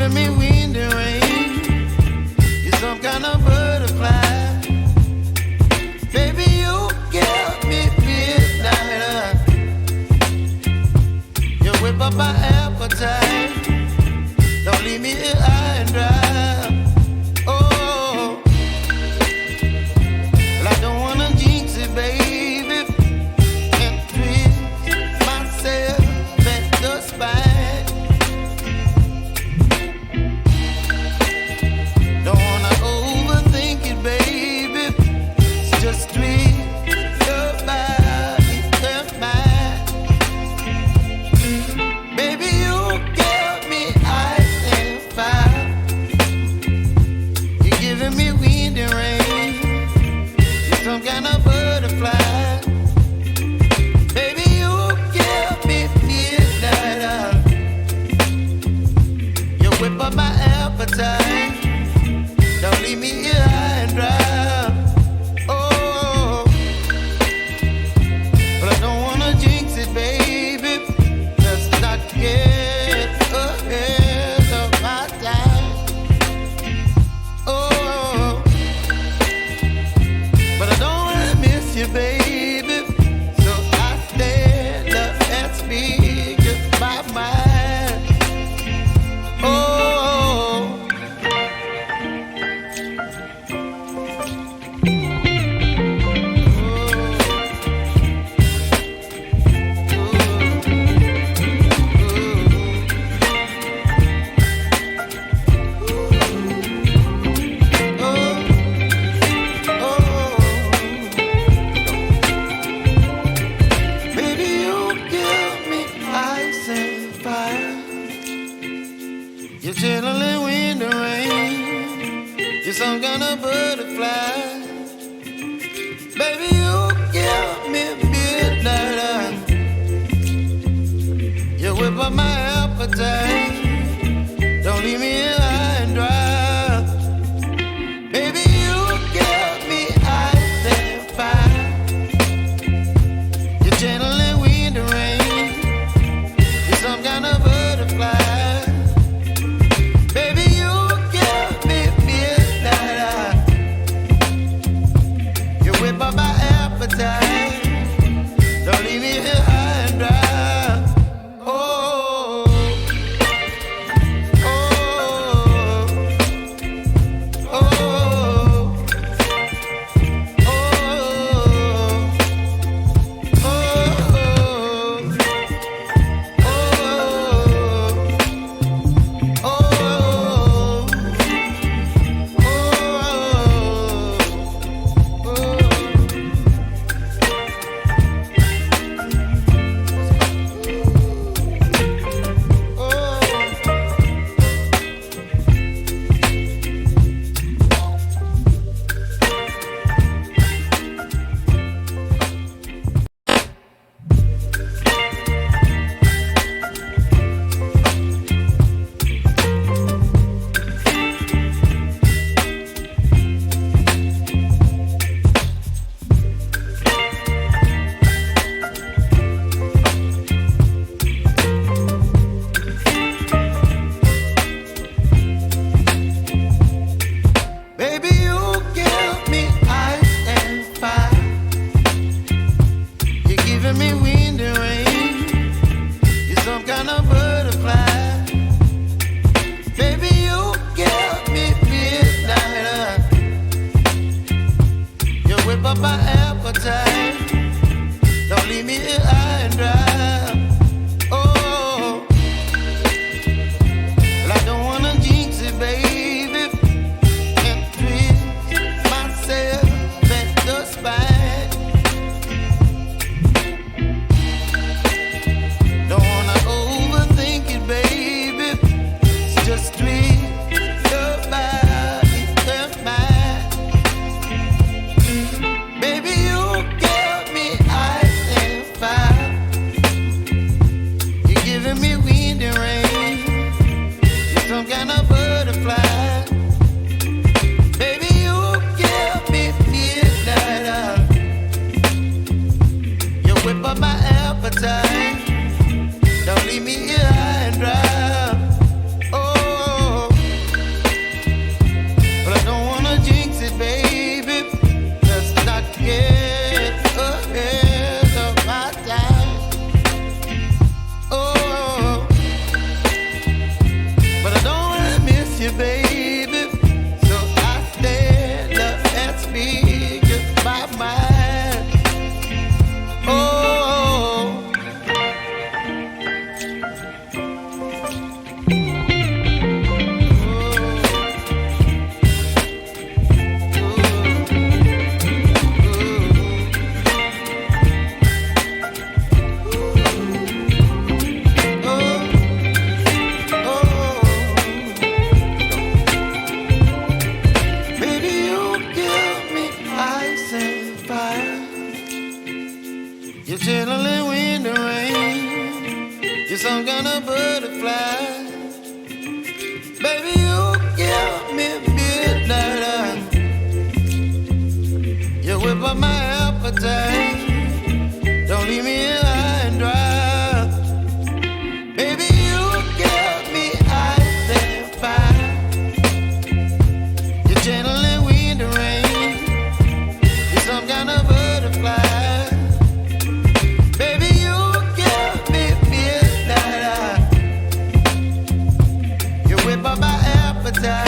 giving me wind and rain. You're some kind of butterfly. Baby, you give me midnight. You whip up my appetite. Don't leave me here high and dry. Oh, well, I don't wanna jinx it, baby, and twist myself at the spine. Don't wanna overthink it, baby. It's just twist your body and mine. Baby, you give me ice and fire. You're giving me wind and rain. You're some kind of butterfly. Baby, you give me midnight. You whip up my appetite. Don't leave me here high and dry. Oh, but I don't wanna jinx it, baby. Let's not get ahead of my time. Oh, but I don't wanna miss you, baby. So I stand up and speak my mind. Oh. Baby, you give me ice and fire. You're chilling wind and rain. You're some kind of butterfly. Baby, you give me midnight. You whip up my appetite. Don't leave me here high and dry. Baby, you give me ice and fire. You're channeling wind and rain. You're some kind of butterfly. Baby, you give me midnight. You whip up my appetite. Don't leave me here high and dry. Oh, oh, oh, oh, baby, you give me ice and fire. You're giving me wind and rain. You're some kind of butterfly. Baby, you give me midnight. You whip up my appetite. Don't leave me here high and dry. Oh, well, I don't wanna jinx it, baby, and twist myself at the spine. Don't wanna overthink it, baby. It's just twist your body and mine. Baby, you give me ice and fire. You're giving me wind and rain. You're some kind of butterfly. Baby, you give me midnight. You whip up my appetite. Don't leave me here high and dry. Oh, Baby, you give me midnight. You whip up my appetite. Don't leave me here high and dry. Baby, you give me ice and fire. You're channeling wind and rain. You're some kind of butterfly. Baby, you give me midnight. You whip up my appetite.